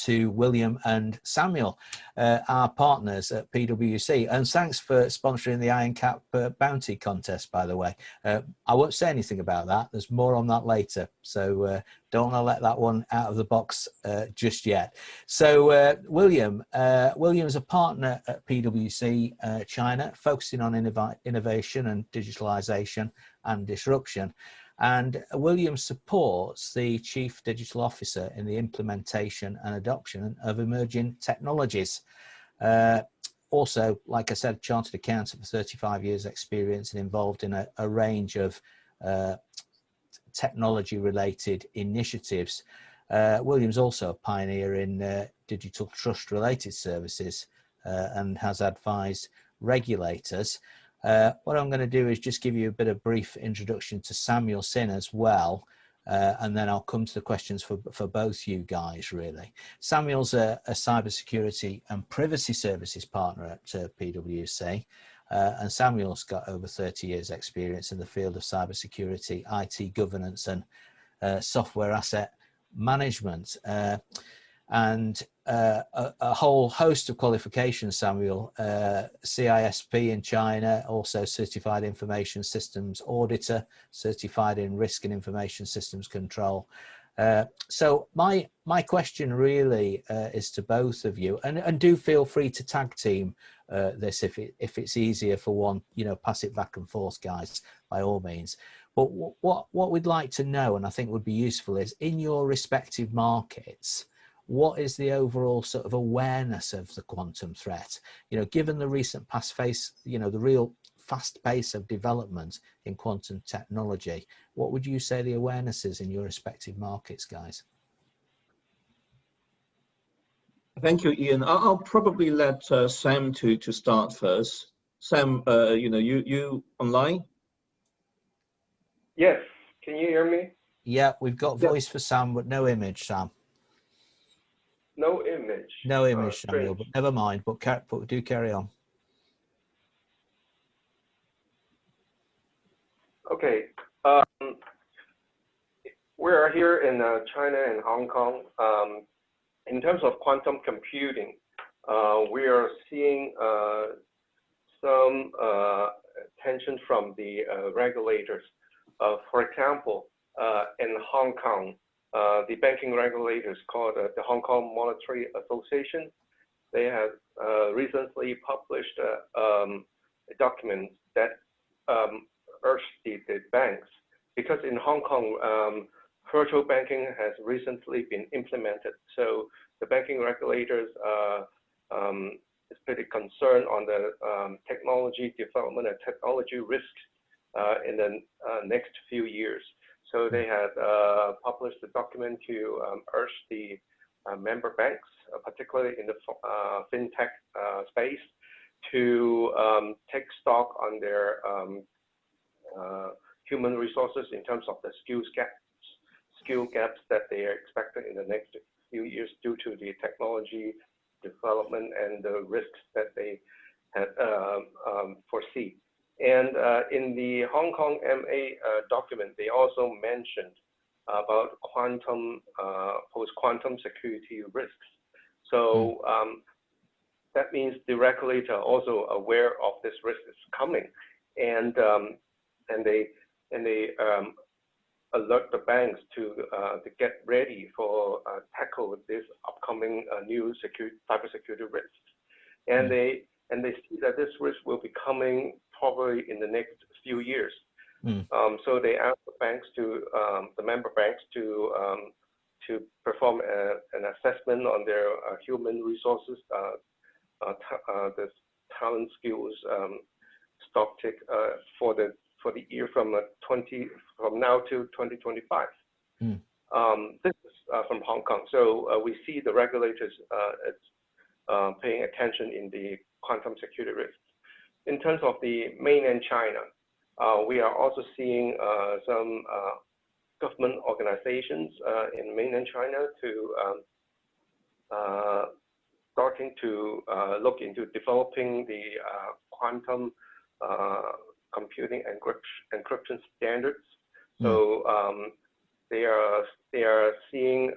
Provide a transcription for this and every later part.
to William and Samuel, our partners at PwC. And thanks for sponsoring the Iron Cap Bounty Contest, by the way. I won't say anything about that. There's more on that later. So don't want to let that one out of the box just yet. So William's a partner at PwC China, focusing on innovation and digitalization and disruption. And William supports the Chief Digital Officer in the implementation and adoption of emerging technologies. Also, like I said, chartered accountant for 35 years experience and involved in a range of technology-related initiatives. William's also a pioneer in digital trust-related services and has advised regulators. What I'm going to do is just give you a bit of brief introduction to Samuel Sinn as well, and then I'll come to the questions for both you guys, really. Samuel's a cybersecurity and privacy services partner at PwC, and Samuel's got over 30 years experience in the field of cybersecurity, IT governance and software asset management. And a whole host of qualifications, Samuel, CISP in China, also Certified Information Systems Auditor, Certified in Risk and Information Systems Control. So my question really is to both of you, and do feel free to tag team this if it's easier for one, pass it back and forth, guys, by all means. But what we'd like to know, and I think would be useful, is in your respective markets, what is the overall sort of awareness of the quantum threat? Given the recent the real fast pace of development in quantum technology, what would you say the awareness is in your respective markets, guys? Thank you, Ian. I'll probably let Sam to start first. Sam, you online? Yes. Can you hear me? Yeah, we've got voice for Sam, but no image, Sam. No image. No image, Samuel, but never mind. But do carry on. Okay. We are here in China and Hong Kong. In terms of quantum computing, we are seeing some attention from the regulators. For example, in Hong Kong, the banking regulators called the Hong Kong Monetary Association. They have recently published a document that urged the banks, because in Hong Kong, virtual banking has recently been implemented. So the banking regulators is pretty concerned on the technology development and technology risks in the next few years. So they had published a document to urge the member banks, particularly in the fintech space, to take stock on their human resources in terms of the skill gaps that they are expecting in the next few years due to the technology development and the risks that they had foresee. And in the Hong Kong MA document, they also mentioned about post-quantum security risks. So that means the regulator are also aware of this risk is coming, and they alert the banks to get ready for tackle this upcoming new cybersecurity risks. And they see that this risk will be coming probably in the next few years. So they ask the banks the member banks to perform an assessment on their human resources, the talent, skills, stock take for the year from now to 2025. This is from Hong Kong. So we see the regulators paying attention in the quantum security risks. In terms of the mainland China, we are also seeing some government organizations in mainland China starting to look into developing the quantum computing encryption standards. So they are seeing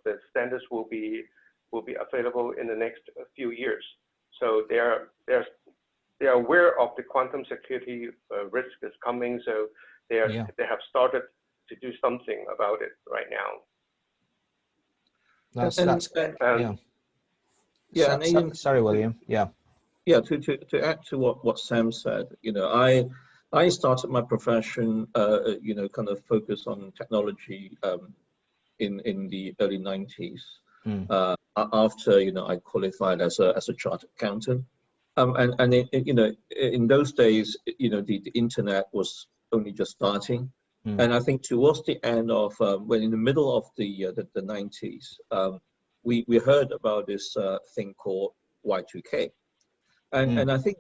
the standards will be available in the next few years. So they are aware of the quantum security risk is coming. So they have started to do something about it right now. Sorry, William. Yeah. Yeah. To add to what Sam said, I started my profession, kind of focus on technology in the early 90s. After I qualified as a chartered accountant, in those days, the internet was only just starting, and I think towards the end of when in the middle of the 90s, we heard about this thing called Y2K, and I think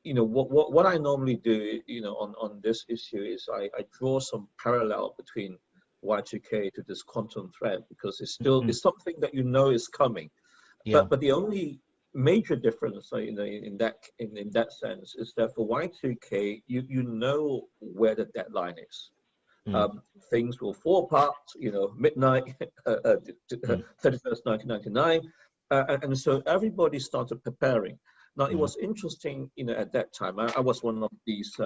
what I normally do on this issue is I draw some parallel between Y2K to this quantum threat, because it's still it's something that is coming, but the only major difference in that sense is that for Y2K you know where the deadline is. Things will fall apart, midnight 31st 1999, and so everybody started preparing. Now it was interesting, at that time I was one of these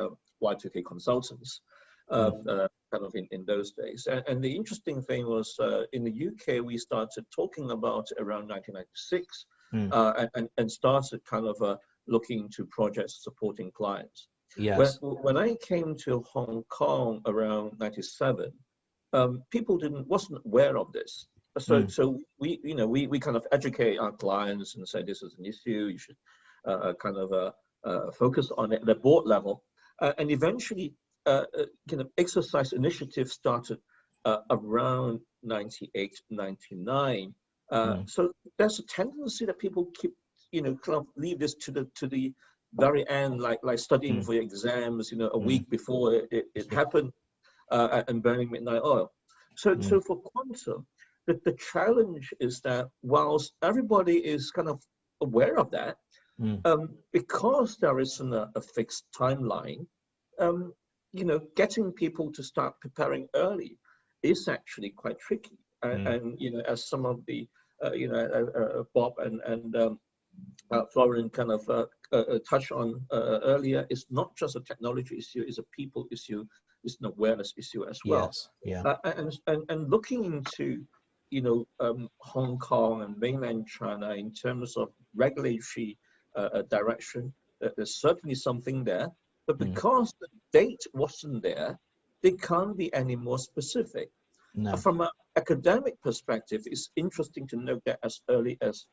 Y2K consultants. Kind of in those days. And the interesting thing was in the UK, we started talking about around 1996 and started kind of looking into projects supporting clients. Yes. When I came to Hong Kong around 97, people wasn't aware of this. So we kind of educate our clients and say this is an issue, you should kind of focus on it at the board level. And eventually, exercise initiative started around 98, 99. So there's a tendency that people keep, kind of leave this to the very end, like studying for your exams, a week before it happened, and burning midnight oil. So for quantum, the challenge is that whilst everybody is kind of aware of that, because there isn't a fixed timeline, getting people to start preparing early is actually quite tricky. And as some of the, Bob and Florian kind of touched on earlier, it's not just a technology issue; it's a people issue, it's an awareness issue as well. Yes. Yeah. And looking into Hong Kong and mainland China in terms of regulatory direction, there's certainly something there. But because the date wasn't there, they can't be any more specific. No. From an academic perspective, it's interesting to note that as early as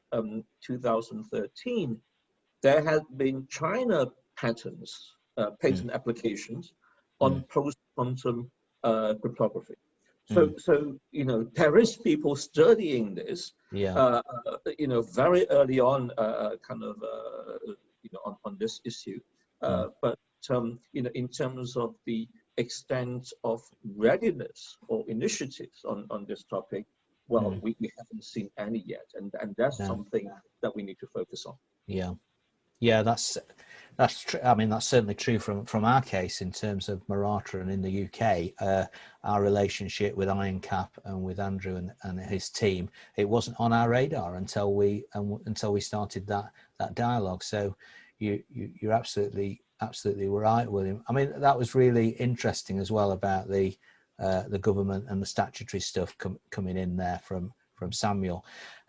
2013, there had been China patents, patent applications on post-quantum cryptography. So there is people studying this, very early on, kind of, on this issue. But in terms of the extent of readiness or initiatives on this topic, well, we haven't seen any yet, and that's something that we need to focus on. Yeah, that's true. I mean, that's certainly true from our case in terms of Marata and in the UK. Our relationship with IronCAP and with Andrew and his team, it wasn't on our radar until we started that dialogue. So you're absolutely right, William. I mean, that was really interesting as well about the government and the statutory stuff coming in there from Samuel.